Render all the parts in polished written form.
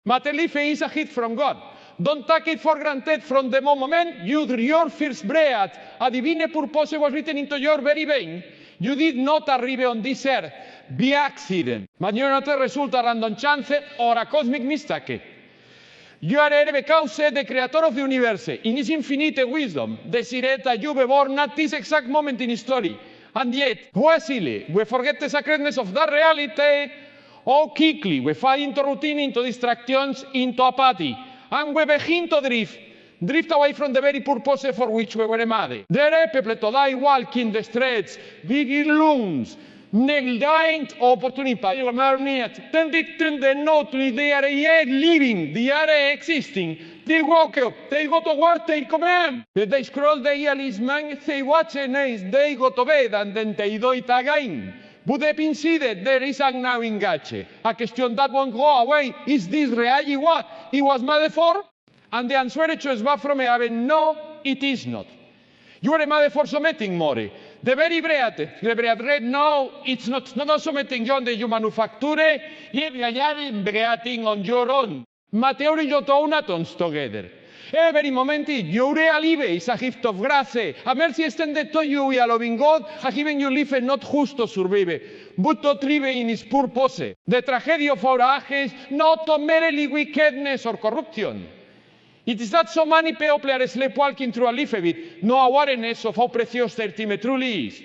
Matelife is a gift from God. Don't take it for granted from the moment your first breath, a divine purpose was written into your very being. You did not arrive on this earth by accident. Ma non te risulta random chance or a cosmic mistake. You are because the creator of the universe, in his infinite wisdom, decided that you were born at this exact moment in history. And yet, easily, we forget the sacredness of that reality. Or quickly, we fall into routine, into distractions, into apathy. And we begin to drift away from the very purpose for which we were made. There are people today walking the streets, big looms, negligent opportunity. They know they are yet living, they are existing. They walk up, they go to work, they come in. They scroll the man, they watch and they go to bed, and then they do it again. But they consider there is a now engage. A question that won't go away. Is this really what it was made for? And the answer is from heaven, no, it is not. You are made for something more. The very bread, no, it's not something John that you manufacture, you are breathing on your own. Mateo and Jotonatons together. Every moment you live is a gift of grace. A mercy extended to you, a loving God has given you life not just to survive, but to thrive in his purpose. The tragedy of our age is not merely wickedness or corruption. It is that so many people are sleepwalking through a life with no awareness of how precious their time truly is.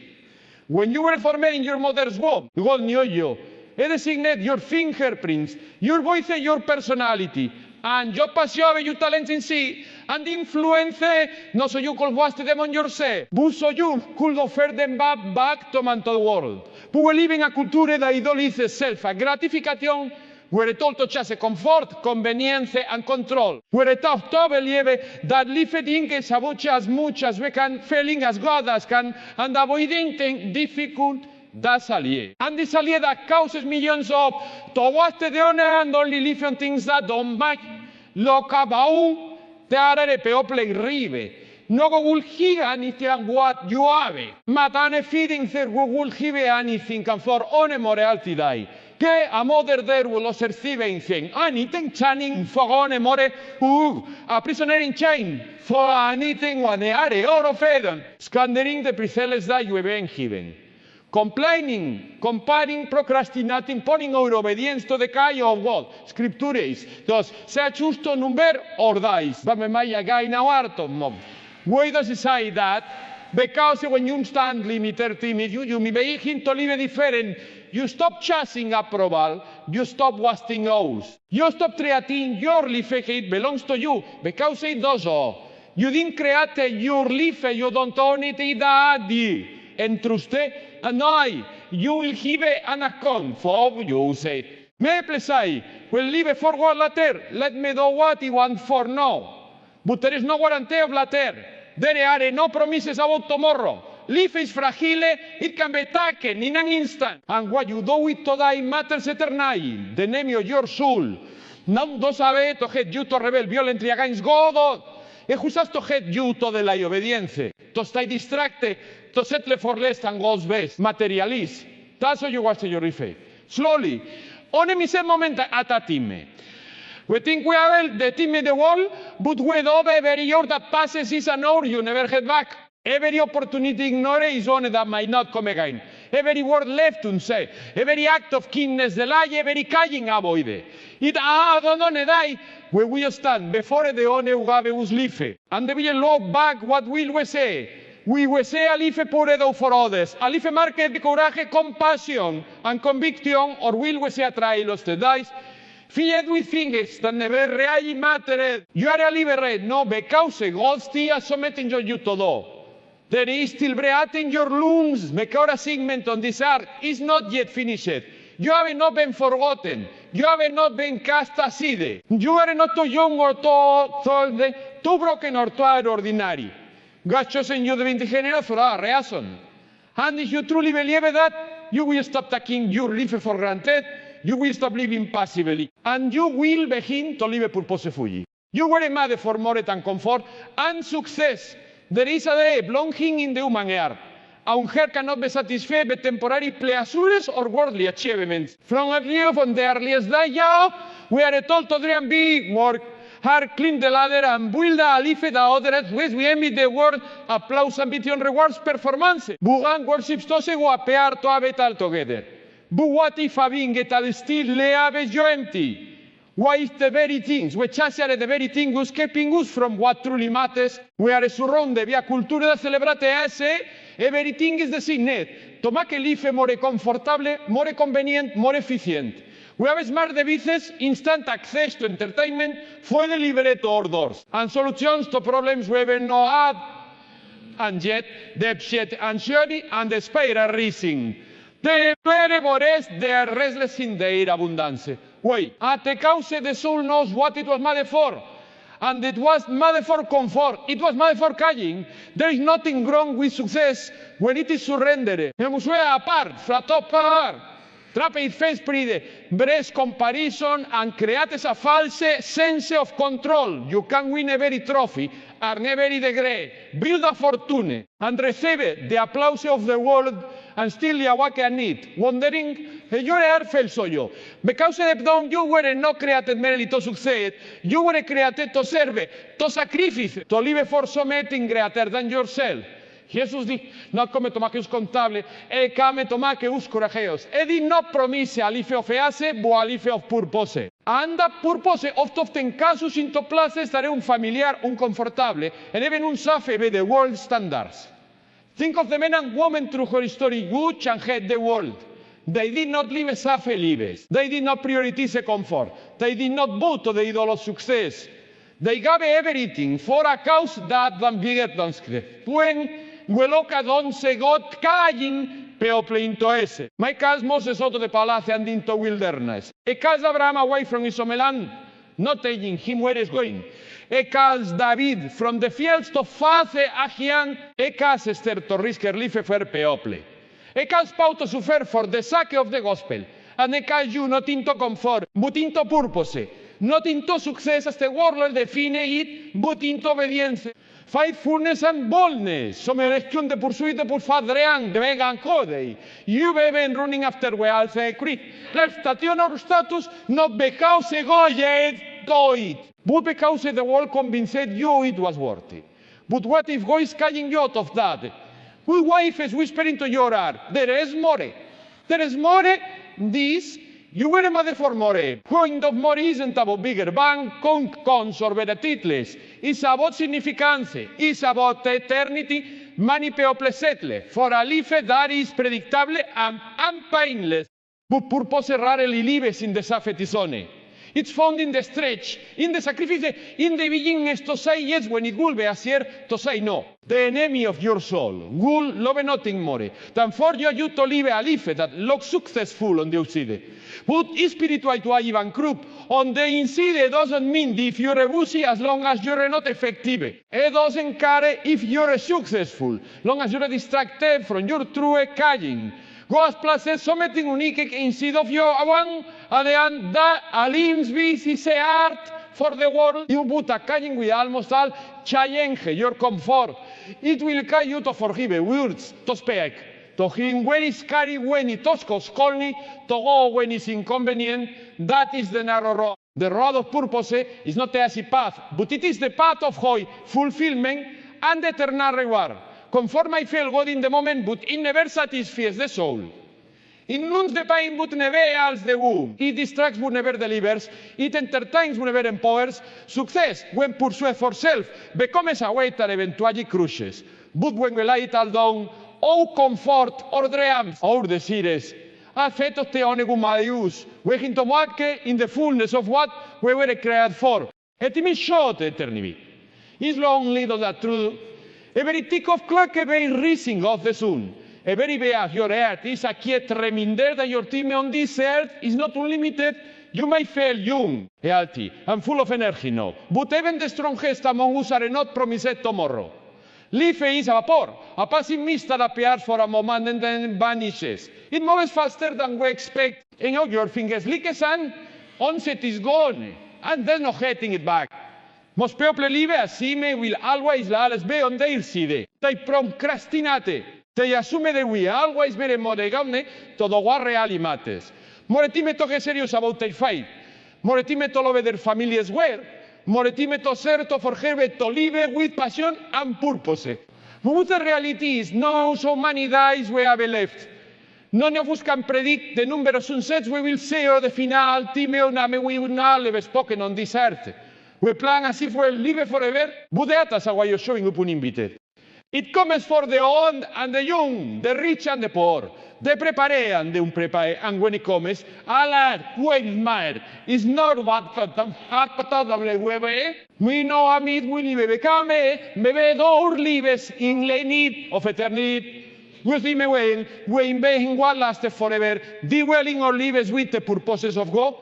When you were formed in your mother's womb, God knew you. He designated your fingerprints, your voice, your personality. And yo passione your talents in sí, and influence, no so you could waste them on yourself, but so you could offer them back to the world. But we live in a culture that idolizes self-gratification, where it all touches comfort, convenience, and control. Where it taught to believe that living is as much as we can, feeling as God as can, and avoiding things difficult. That's alien. And this alien that causes millions of to watch the honor and only live on things that don't match. Look about the other people rive. No go will give anything what you have. Matane feeding there will give anything and for one morality die. Che a mother there will serve anything. Anything channing for one more a prisoner in chain for anything one are or feden. Scattering the prisoners that you have been given. Complaining, comparing, procrastinating, putting our obedience to the kind of God. Scripture is, thus, sea justo number or dies. But me maya guy now art of mom. Why does it say that? Because when you stand limited timid, you begin to live different. You stop chasing approval, you stop wasting hours. You stop treating your life, it belongs to you, because it does all. You didn't create your life, you don't own it, daddy. Entruste, and you will give an account for you say. Me plesai, will live for God later, let me do what he want for now. But there is no guarantee of later. There are no promises about tomorrow. Life is fragile, it can be taken in an instant. And what you do with today matters eternally. The name of your soul. Now do sabe to get you to rebel violently against God. It just to get you to the lie obedience. To stay distracted, to settle for less than God's best. Materialist. That's what you watch your life. Slowly. On a moment at a time. We think we are the team in the world, but we know every year that passes is an hour you never get back. Every opportunity ignored is one that might not come again. Every word left unsaid. Every act of kindness delayed, every calling avoided. It don't die. We will stand before the one who gave us life. And we will look back, what will we say? We will say a life poured for others. A life marked with courage, compassion, and conviction, or will we say a trial of the dice? Filled with things that never really mattered. You are a liberated, no, because God still something you to do. There is still breath in your lungs. Because a segment on this earth is not yet finished. You have not been forgotten. You have not been cast aside. You are not too young or too broken or too ordinary. God chosen you to be generous for a reason. And if you truly believe that, you will stop taking your life for granted. You will stop living passively. And you will begin to live purposefully. You were made for more than comfort and success. There is a day belonging in the human heart. A mujer cannot be satisfied with temporary pleasures or worldly achievements. From the earliest day, we are told to dream big work, hard clean the ladder and build a life the other ways we emit the word applause ambition rewards performance. Bugan worships to se guapear to have it all together. But what if having it all still le aves you empty? Why is the very things, which are the very things who's keeping us from what truly matters? We are surrounded via cultura da celebrate esse, everything is the signet. To make life more comfortable, more convenient, more efficient. We have smart devices, instant access to entertainment, for delivered to orders, and solutions to problems we ever no had. And yet, the anxiety and despair are rising. The variables, they are restless in their abundance. Why? At the cause the soul knows what it was made for. And it was made for comfort. It was made for calling. There is nothing wrong with success when it is surrendered. Apart, fratopar. Trape face pride, breast comparison and create a false sense of control. You can win every trophy, and every degree, build a fortune, and receive the applause of the world, and still awaken it, wondering, yo felt so yo. Because you were not created merely to succeed, you were created to serve, to sacrifice, to live for something greater than yourself. Jesus dice, no come tomaqueus contable, e come tomaqueus corageos. E di no promise alife of ease, bo alife of purpose. And that purpose often casus into places that un familiar, un confortable, and even un safe by the world standards. Think of the men and women through her history, which and had the world. They did not live safe lives. They did not prioritize comfort. They did not bow to the idol of success. They gave everything for a cause that van bigger than when Hueloca don se got calling people into ese. My cause Moses out of the palace and into wilderness. E cause Abraham away from his homeland, not taking him where he's going. E cause David from the fields to face Agian. E cause Esther to risk her life for people. E cause Paul to suffer for the sake of the gospel. And e cause you not into comfort, but into purpose. Not into success as the world define it, but into obedience. Faithfulness and boldness. Som election de pursuit por fadrean, de vegan code. You been running after we all say, the station or status, not because God do it, but because the world convinced you it was worth it. But what if God is calling you out of that? Whose wife is whispering to your heart, there is more. There is more. This you were made for more. Point of more isn't about bigger bang, cons or better titles. It's about significance. It's about eternity. Many people settle for a life that is predictable and painless. But purpose rarely lives in the safety zone. It's found in the stretch, in the sacrifice, in the willingness to say yes when it will be easier to say no. The enemy of your soul will love nothing more than for you to live a life that looks successful on the outside. But spiritual to a given group on the inside doesn't mean if you're busy as long as you're not effective. It doesn't care if you're successful, long as you're distracted from your true calling. God's places something unique inside of you, one, and that aliens is art for the world. You put a calling with almost all challenge your comfort. It will call you to forgive words, to speak, to him when it's scary, when it toscos colony, to go when it's inconvenient. That is the narrow road. The road of purpose is not the easy path, but it is the path of joy, fulfillment, and eternal reward. Conform I feel God in the moment, but it never satisfies the soul. It nuns the pain, but never heals the wound. It distracts, but never delivers. It entertains, but never empowers. Success, when pursued for self, becomes a weight that eventually crushes. But when we lay it all down, all comfort, or dreams, or desires, affetto te onegum Deus, we can tomake in the fullness of what we were created for. Et me short eternity. Is long little that truth. Every tick of clock, every rising of the sun, every day of your earth is a quiet reminder that your time on this earth is not unlimited. You may feel young, healthy, and full of energy now, but even the strongest among us are not promised tomorrow. Life is a vapor, a passing mist that appears for a moment and then vanishes. It moves faster than we expect, and all your fingers like a sun, onset is gone, and there's no getting it back. Most people live assieme will always alles be on their side. They procrastinate. They assume that we always very modegaune todo what really matters. More time talk serious about their faith. Moretime to love their families well. Moretime to serve to forgive to live with passion and purpose. But the reality is, no so many days we have left. None of us can predict the number of sunsets we will see or the final time we will not have spoken on this earth. We plan as if we'll live forever, but that is why you're showing up uninvited. It comes for the old and the young, the rich and the poor, the preparé and the unpreparé, and when it comes, Allah, Weidmar, is not what we know Amit will become, bebe door lives in the need of eternity. With him away, we in what lasted forever, dwelling or lives with the purposes of God.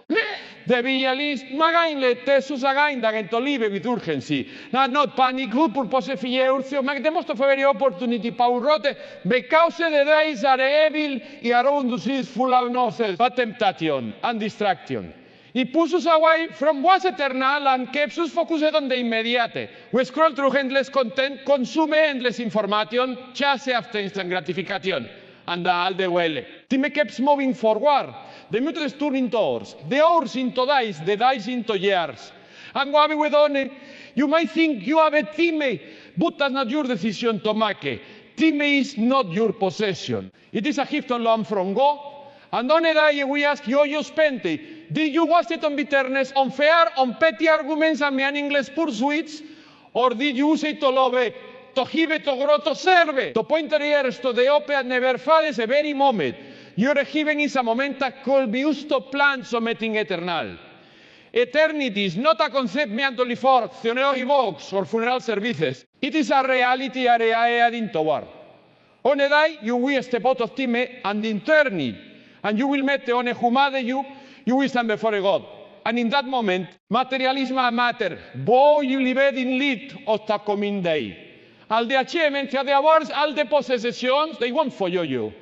The vigilanist, magainle, tesus again, that to live with urgency. Not panic, good purpose of urcio, make the most of every opportunity, Paul wrote, because the days are evil, and around us is full of nonsense, but temptation and distraction. He pushes us away from what's eternal and keeps us focused on the immediate. We scroll through endless content, consume endless information, chase after instant gratification. And all the well. Time keeps moving forward. The minute is turning to hours. The hours into days, the days into years. And what we done, you might think you have a time, but that's not your decision to make. Time is not your possession. It is a gift on loan from God. And on a day we ask you spent it. Did you waste it on bitterness, on fear, on petty arguments and meaningless pursuits? Or did you use it to love it? To give it, to grow, to serve, to point the ears to the open and never fades a very moment. Your giving is a moment that could be used to plan something eternal. Eternity is not a concept merely for theology books or funeral services. It is a reality area in toward. On a day, you will step out of time and eternity, and you will meet the one who made you will stand before God. And in that moment, materialism matter. Boy, you live in lead of the coming day. All the achievements, all the awards, all the possessions, they won't follow you.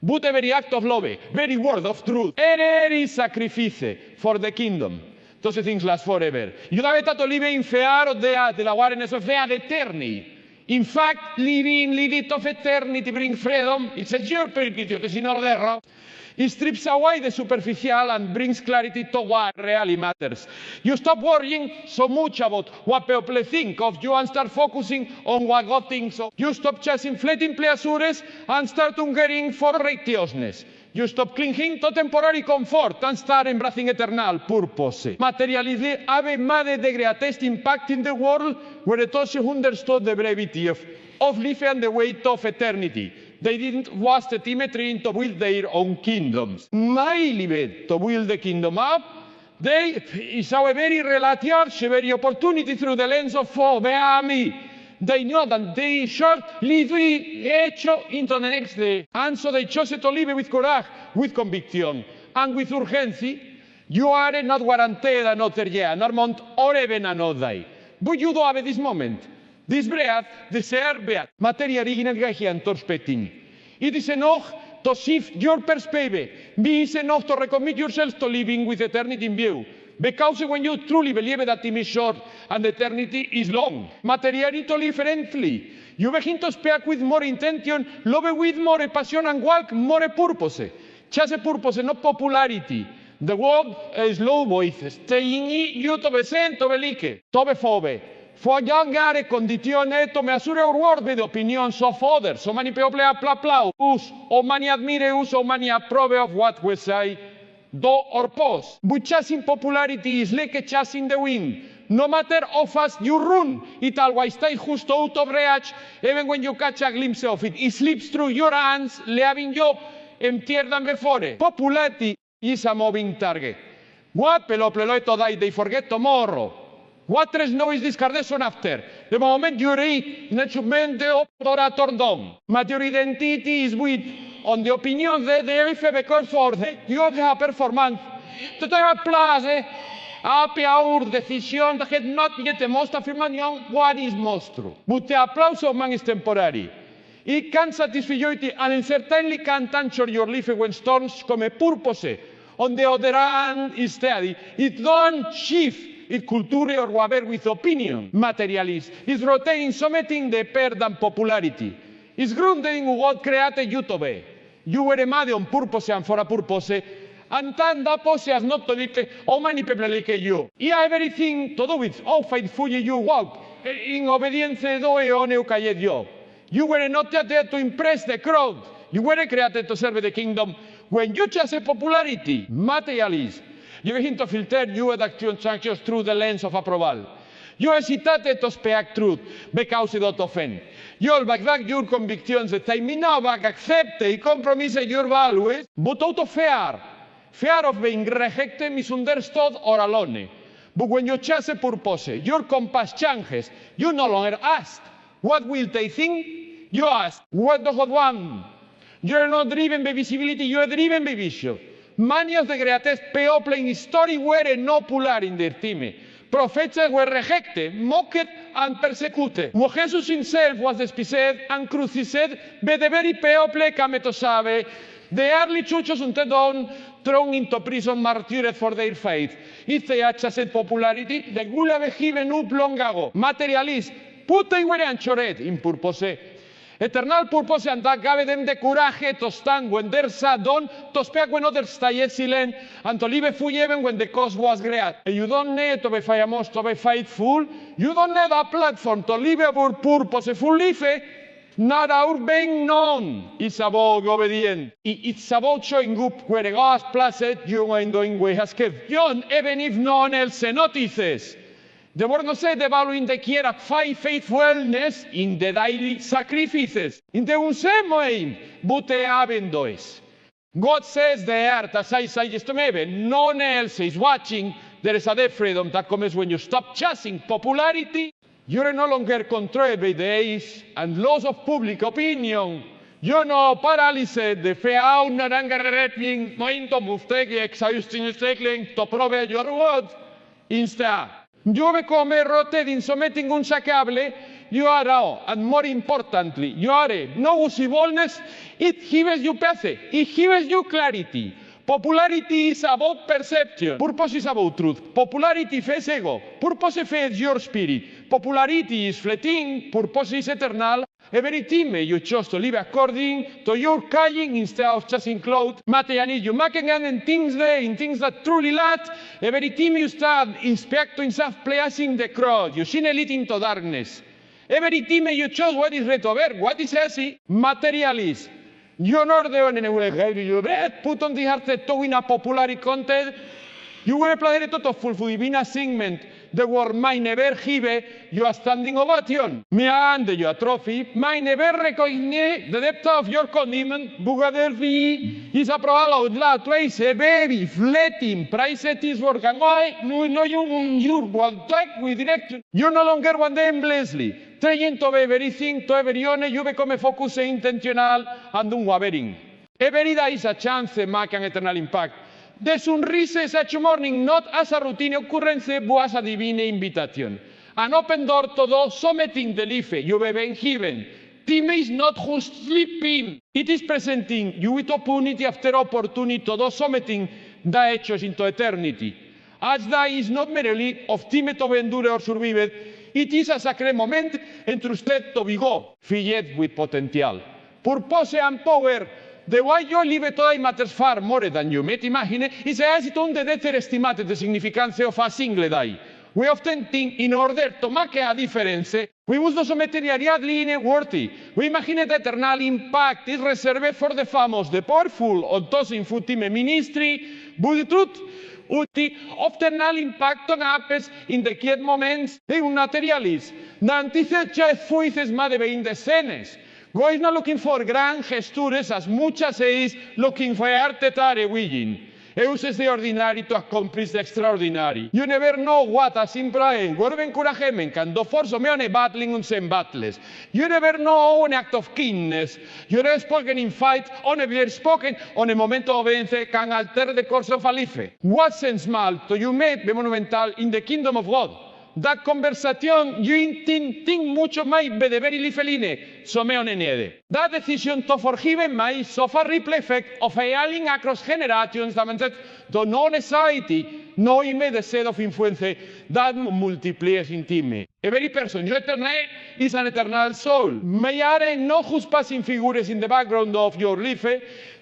But every act of love, very word of truth, every sacrifice for the kingdom, those things last forever. You don't have to live in fear of the awareness of the eternity. In fact, living it of eternity brings freedom. It's a your perspective, it's in order. It strips away the superficial and brings clarity to what really matters. You stop worrying so much about what people think of you and start focusing on what God thinks of. You stop chasing fleeting pleasures and start hungering for righteousness. You stop clinging to temporary comfort and start embracing eternal purpose. Materialism have made the greatest impact in the world where it also understood the brevity of life and the weight of eternity. They didn't waste the time trying to build their own kingdoms. They lived to build the kingdom up. They saw a very relative, very opportunity through the lens of me. They know that they should live into the next day. And so they chose to live with courage, with conviction, and with urgency. You are not guaranteed another year, nor month, or even another day. But you do have this moment. This breath, the ser breath, materia original gajian torspetting. It is enough to shift your perspective. It is enough to recommit yourself to living with eternity in view. Because when you truly believe that time is short and eternity is long, materially to live differently. You begin to speak with more intention, love with more passion, and walk more purpose. Chase purpose, not popularity. The word is low voice. Staying you to be sent, to be like, to be phobe. For youngare condizione to me assure award with the opinions of others. So many people applaud us, or many admire us, or many approve of what we say, do or pose. But chasing popularity is like chasing the wind. No matter how fast you run, it always stays just out of reach, even when you catch a glimpse of it. It slips through your hands, leaving you emptier than before. Popularity is a moving target. What people today, they forget tomorrow. What there is no is discardation after. The moment you read, naturalmente opera tordom. But your identity is with on the opinion that there is a because for you have a performance. To take a place, a decision that had not yet the most affirmation what is most true. But the applause of man is temporary. It can satisfy you and it certainly can tanture your life when storms come a purpose. On the other hand, instead, it don't shift. It culture or whatever with opinion, materialist. It's rotating something the pair than popularity. It's grounded in what created you to be. You were made on purpose and for a purpose, And then that pose has not to like, how many people like you. Yeah, everything to do with, oh, faithfully you walk. In obedience, you were not there to impress the crowd. You were created to serve the kingdom. When you chase popularity, materialism, you begin to filter your actions through the lens of approval. You hesitate to speak truth because it don't offend. You back your convictions that I mean now back accept and compromise your values, but out of fear. Fear of being rejected, misunderstood, or alone. But when you chase a purpose, your compass changes. You no longer ask, what will they think? You ask, what does God want? You're not driven by visibility, you are driven by vision. Many of the greatest people in history were not popular in their team. Prophets were rejected, mocked, and persecuted. When Jesus himself was despised and crucified by the very people came to serve. The early churches until dawn thrown into prison, martyred for their faith. If they had chased popularity, they would have given up long ago. Materialist, put they were anchored in purpose. Eternal purpose and that gave them the courage to stand when there's a dawn, to speak when others stay silent, and to live full even when the cause was great. And you don't need to be famous, to be faithful. You don't need a platform to live our purpose full life. Not our being known. It's about obedience. It's about showing up where God's placed you and doing what He has kept you, even if no one else notices. The word no says the value in the care of faithfulness in the daily sacrifices. In the same way, but they haven't those. God says the earth, as I say just to maybe, no one else is watching. There is a deep freedom that comes when you stop chasing popularity. You're no longer controlled by the age and laws of public opinion. You know, paralyzed, the fear, narangaretting, mind of mustake, exhausting, to prove your word. Instead, you become rooted in something unshakable. You are raw, and more importantly, you are no usableness. It gives you peace. It gives you clarity. Popularity is about perception. Purpose is about truth. Popularity feeds ego. Purpose feeds your spirit. Popularity is fleeting. Purpose is eternal. Every time you choose to live according to your calling instead of chasing clothes, materialism, you make in things that truly last. Every time you start inspecting self-pleasing the crowd, you see a lead into darkness. Every time you choose what is right over, what is easy, materialism. You know the put on the heart to win a popular content. You were planning to fulfill divine assignment. The word might never give you a standing ovation. Me and your trophy might never recognize the depth of your commitment. Bugadelphi is a probable outlaw twice a very fleeting price it is work and why no you will take with direction. You no longer want them blessedly. Trying to be everything to everyone, you become a focus intentional and unwavering. Every day is a chance to make an eternal impact. The sunrise is each morning not as a routine occurrence, but as a divine invitation. An open door to those submitting the life you have been given. Time is not just sleeping. It is presenting you with opportunity after opportunity to those submitting the hechos into eternity. As that is not merely of time to endure or survive, it is a sacred moment entrusted to be go, filled with potential. Purpose and power. The way you live today matters far more than you might imagine. It's as don't underestimate the significance of a single day. We often think in order to make a difference, we must also materially worthy. We imagine that eternal impact is reserved for the famous, the powerful, or those in full time ministry. But the truth, often impact happens in the key moments de un materialism. Na antithesia fuices más de 20 escenas. God is not looking for grand gestures as much as He is looking for artetare willing. He uses the ordinary to accomplish the extraordinary. You never know what a simple word encouragement can do for some battling on some battles. You never know an act of kindness. You never spoken in fight, on a spoken on a moment of events can alter the course of a life. What sense small to you made be monumental in the kingdom of God. That conversation, you think mucho más de ver y feline, someo nede. That decision to forgive may suffer ripple effect of a healing across generations that means that the non-society no ime the set of influence that multiplies in time. Every person you eternal is an eternal soul. May are no just passing figures in the background of your life,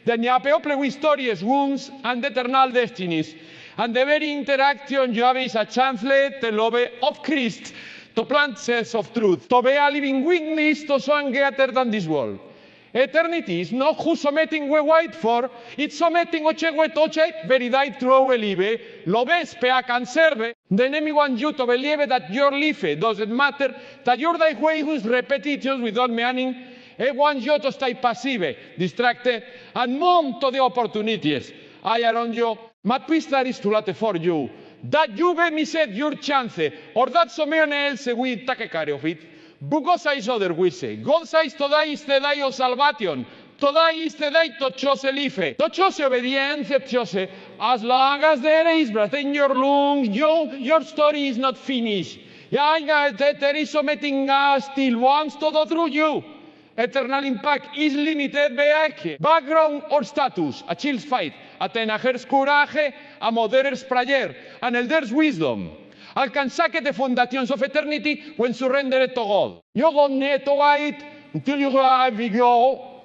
then you people with stories, wounds, and eternal destinies. And the very interaction you have is a chance to love of Christ, to plant seeds of truth, to be a living witness to something greater than this world. Eternity is not who something we wait for, it's something which we touch very died through believe, lo spea can serve. The enemy wants you to believe that your life doesn't matter, that your day way is repetitions without meaning. It wants you to stay passive, distracted, and mount to the opportunities around you. My pista is to late for you. That you may miss your chance, or that someone else will take care of it. But God says otherwise. God says today is the day of salvation. Today is the day to choose life. To choose obedience, choose. As long as there is breath in your lungs, your story is not finished. There is something still wants to go through you. Eternal impact is limited by background or status, a child's fight, a tenajer's courage, a mother's prayer, and elder's wisdom. Alcanzar the foundations of eternity when surrendered to God. You don't need to wait until you have go.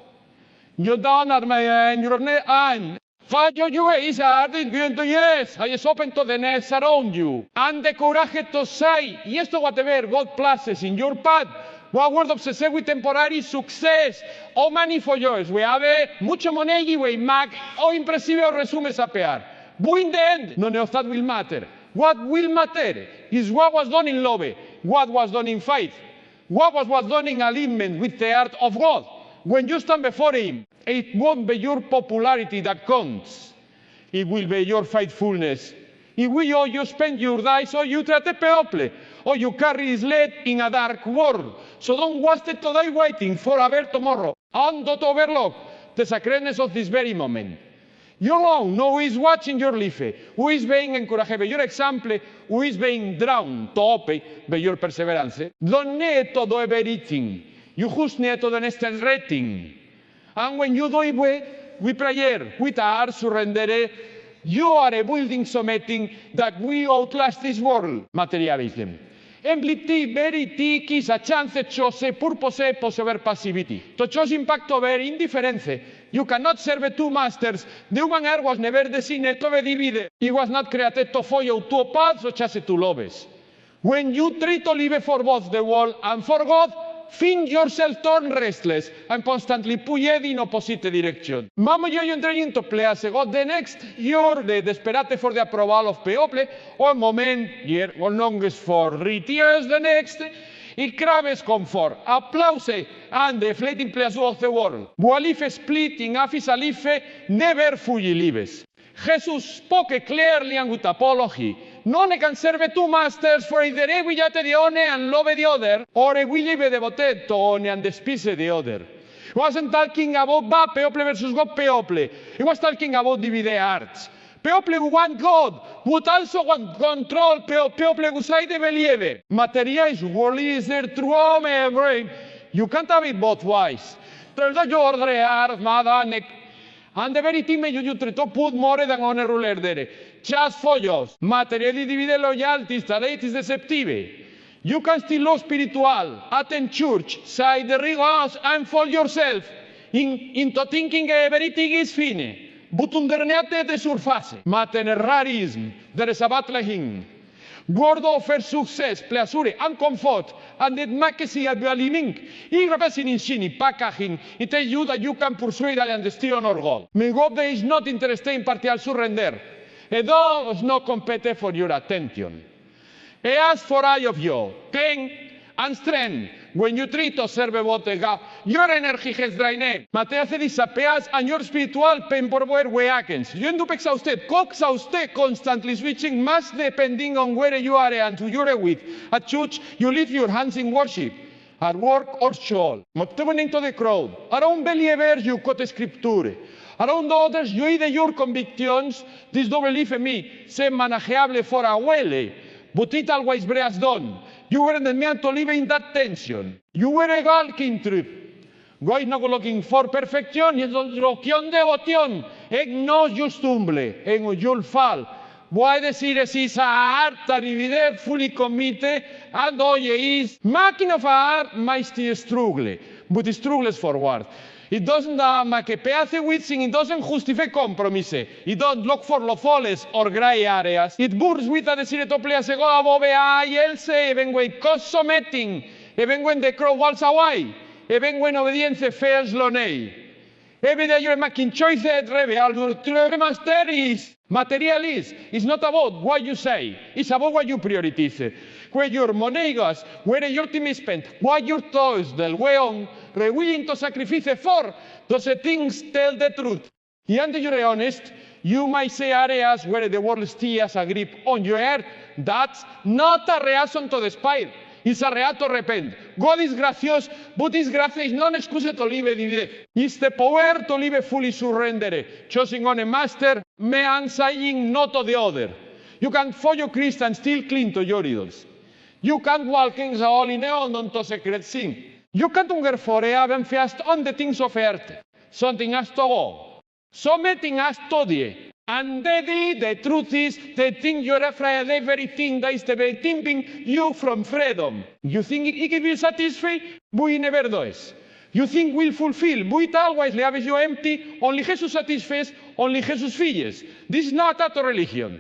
You don't admit your and find your ways are going to yes. I is open to the nest around you. And the courage to say yes to whatever God places in your path. What word obsessed with temporary success o money for yours. We have mucho money we make o impressive resumes appear. But in the end, none of that will matter. What will matter is what was done in love, what was done in faith, what was done in alignment with the heart of God. When you stand before Him, it won't be your popularity that counts. It will be your faithfulness. It will you spend your days or you trate people, or you carry His lead in a dark world. So don't waste it today waiting for a better tomorrow. And don't overlook the sacredness of this very moment. You alone know who is watching your life, who is being encouraged by your example, who is being drawn to open by your perseverance. Don't need to do everything. You just need to do the next rating. And when you do it with prayer, with our surrender, you are building something that will outlast this world. Materialism. Embliti, verity, is a chance to chose purpose, possible passivity. To choose impact over indifference. You cannot serve two masters. The human heart was never designed to be divided. It was not created to follow two paths or just two loves. When you try to live for both the world and for God, find yourself turn restless and constantly pulled in opposite direction. Mama, you enter into place God the next you're the desperate for the approval of people, or moment year or longest for 3 years the next. It craves comfort, applause, and the fleeting pleasure of the world. Boalife splitting afis alife never fully lives. Jesus spoke clearly and with apology. None can serve two masters, for either he will hate the one and love the other, or he will live devoted to one and despise the other. He wasn't talking about bad people versus good people. He was talking about divided hearts. People who want God, would also want control, people who say they believe. Materia is worldly, is there true brain. You can't have it both ways. There's a order, mother, and the very thing you try to put more than on a ruler there. Just for yours. Materially divide loyalty, it is deceptive. You can still love spiritual, attend church, say the rigors, and fall yourself into thinking everything is fine. But underneath the surface, materialism, there is a battling. God offers success, pleasure, and comfort, and it makes it a living. It represents in packaging. It tells you that you can pursue and still honor God. My God is not interested in partial surrender. He does not compete for your attention. He asks for all of you, pain and strength. When you try to serve God, your energy has drained. Materia disappears and your spiritual pain por where awakens. You end up exhausted, constantly switching mass depending on where you are and who you are with. At church, you lift your hands in worship. At work or school. Moving into the crowd. Around believers, you quote scripture. Around others, you either your convictions. This don't believe in me. Se manageable for a while. But it always breaks down. You weren't meant to live in that tension. You were a walking trip. God is not looking for perfection, He's looking devotion. He knows you stumble, and you'll fall. Vuoi decir is a art arrivide fully committed and oye is máquina of art meist struggle, but it struggles forward. It doesn't make peace with things, it doesn't justify compromise. It don't look for loopholes or gray areas. It burns with a desire to play a segona bovea y else, even when cosmeting, even when the crow walks away, even when obedience fails lonei. Every day you're making choices, master is materialist. It's not about what you say, it's about what you prioritize. Where your money goes, where your time is spent, what your toys del way on, willing to sacrifice for, those things tell the truth. And if you're honest, you might say areas where the world still has a grip on your heart. That's not a reason to despair. It's a reason to repent. God is gracious, but His grace is not an excuse to live divide. It's the power to live fully surrendered, choosing on a master, me and saying no to the other. You can follow Christ and still cling to your idols. You can't walk in the holy neon onto secret sin. You can't hunger for a fast on the things of earth. Something has to go. Something has to die. And the truth is, the thing you're afraid of, everything that is keeping you from freedom. You think it can be satisfied? We never does. You think we'll fulfill? But always leaves you empty. Only Jesus satisfies, only Jesus filles. This is not a religion.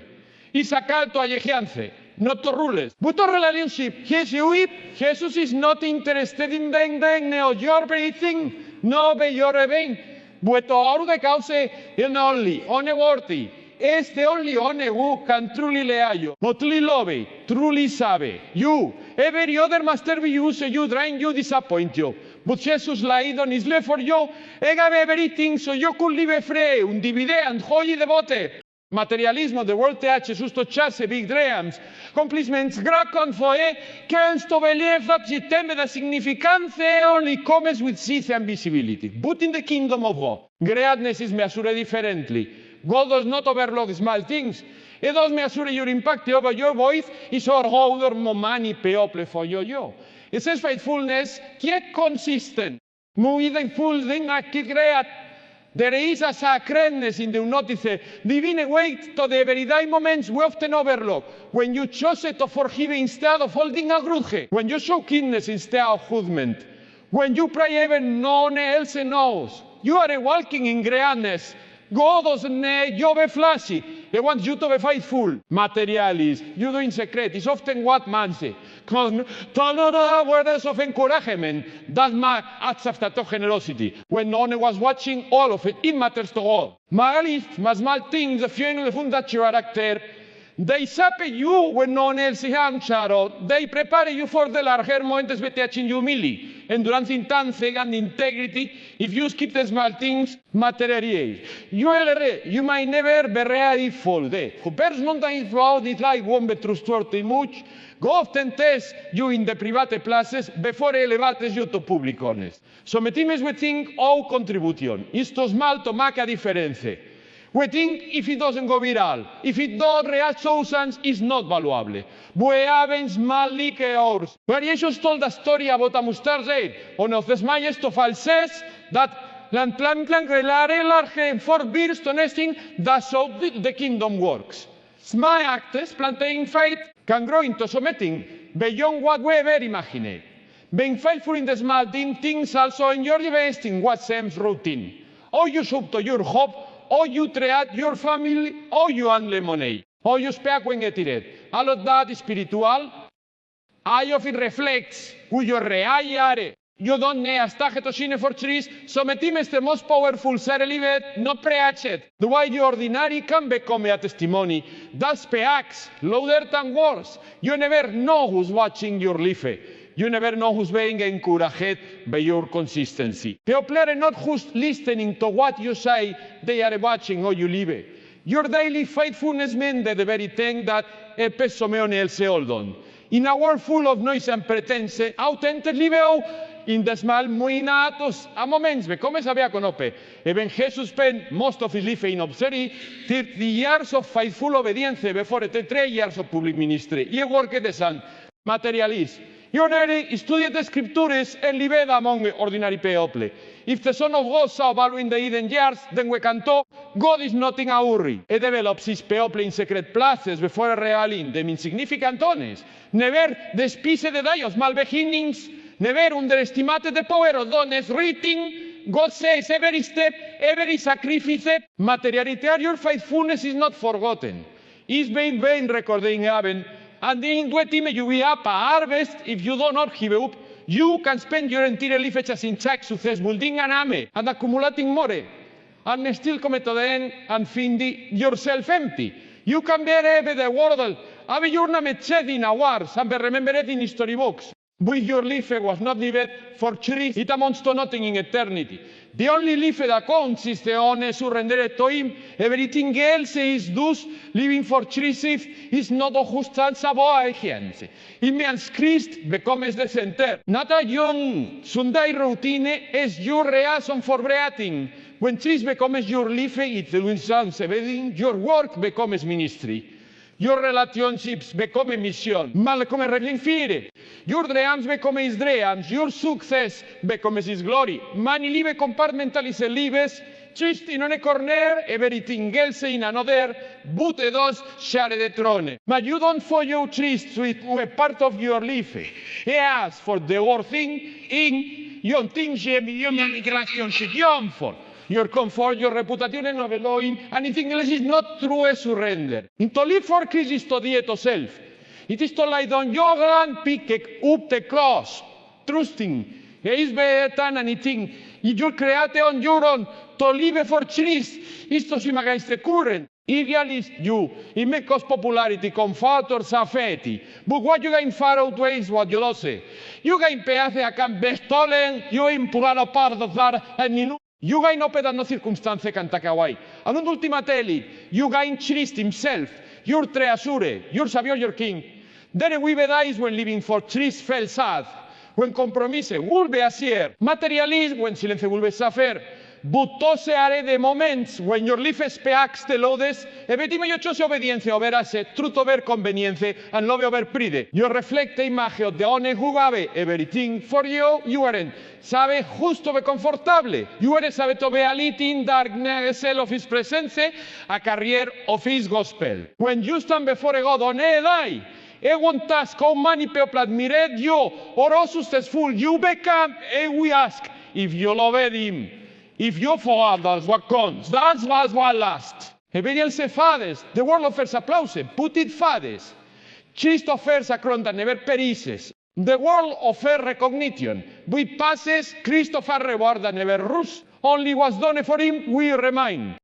It's a call to allegiance, not to rules. But to relationship, Jesus is not interested in your everything. No, be your event. But all the cause is only worthy. Is the only one who can truly lea you, not truly love, truly sabe. You, every other master will use you, drain you, disappoint you. But Jesus laid on his left for you, he gave everything so you could live free, divide and holy devote. Materialismo, the world teaches us to chase big dreams, accomplishments, great foe, can't to believe that the theme the significance only comes with seeds and visibility. But in the kingdom of God, greatness is measured differently. God does not overlook small things. He does measure your impact over your voice, is our holder more money people for yo. It says faithfulness, que consistent. Muy den full thing a que creat. There is a sacredness in the notice, divine weight to the everyday moments we often overlook. When you choose to forgive instead of holding a grudge. When you show kindness instead of judgment. When you pray even no one else knows. You are walking in greatness. God doesn't need you be flashy. He wants you to be faithful. Materialist. You do in secret. It's often what man says. Words of encouragement. That's my acts of generosity. When no one was watching, all of it matters to God. Magalist, my small things, the funeral fund that you are actor. They sape you when no one else is answered. They prepare you for the larger moments between humility. Endurance, intense, and integrity. If you skip the small things, materialize. You might never be ready for that. Who bears not throughout this life won't be trustworthy much. God often tests you in the private places before he elevates you to public honest. So metimes we think our contribution is too small to make a difference. We think if it doesn't go viral, if it don't reach thousands, it's not valuable. We have small like ours. Variations told a story about a mustard seed, one of the smallest of all says that for beers to nesting, that's how the kingdom works. Small acts planting faith can grow into something beyond what we ever imagined. Being faithful in the small things also in your best in what seems routine. Or you sub to your hope, or you treat your family, or you handle money, or you speak when get it. All of that is spiritual. All of it reflects who you really are. You don't need a stage to shine for trees, so metimes the most powerful ser live, not preach it. The way you ordinary can become a testimony. That speaks louder than words. You never know who's watching your life. You never know who's being encouraged by your consistency. People are not just listening to what you say, they are watching how you live. Your daily faithfulness means the very thing that Epesomeone else hold on. In a world full of noise and pretense, authentic live in the small muinatos a moments, come sabia conope. Even Jesus spent most of his life in observing 30 years of faithful obedience before 3 years of public ministry. He worked as an materialist. You never studied the scriptures and lived among ordinary people. If the Son of God saw value in the hidden years, then we can talk, God is not in a hurry. He develops his people in secret places before revealing them insignificant honest. Never despise the day of small beginnings, never underestimate the power of honest writing. God says every step, every sacrifice, materiality, your faithfulness is not forgotten. It's been recorded in heaven. And in due time you will have a harvest if you do not give up. You can spend your entire life just in check success, building an army and accumulating more, and still come to the end and find yourself empty. You can be every the world, have your name said in awards and be remembered in history books. But your life was not lived for trees, it amounts to nothing in eternity. The only life that counts is the honest surrendered to him. Everything else is thus living for trees is not a justice agency. It means Christ becomes the center. Not a young Sunday routine is your reason for breathing. When trees becomes your life, it will your work becomes ministry. Your relationships become a mission. Mal come relinfire. Your dreams become his dreams. Your success becomes his glory. Many live compartmentalize lives, just in one corner, everything else in another, but those share the throne. But you don't follow Christ with a part of your life. He asks for the whole thing in your things you make for. Your comfort, your reputation, and of Elohim, anything else is not true a surrender. And to live for Christ is to die to self. It is to lie down your hand, pick up the cross, trusting. He is better than anything. If you create on your own, to live for Christ is to swim against the current. Idealist you, it makes popularity, comfort or safety. But what you gain far outweighs what you lose. You gain peace a can be stolen, you impurar a part of that, and you gain no pedano circumstance cantakawai. And ultimately, you gain Christ himself, your treasure, your savior, your king. Then we dies when living for Christ fell sad, when compromise vuelve a ser, materialism when silence vuelve suffer. But those are the moments when your life speaks the lodes, everything you chose obediencia over asset, truth over convenience, and love over pride. You reflect the image of the honest who gave everything for you, you aren't. Sabe justo be confortable. You are sabe to be a in darkness of his presence, a career of his gospel. When you stand before God on a day, e won't ask how many people admire you or how successful you become, and we ask if you love him. If you forget, that's what counts. That's what lasts. Obedience fades. The world offers applause. Put it fades. Christ offers a crown that never perishes. The world offers recognition. But passes, Christ offers reward that never rusts. Only what's done for him will remain.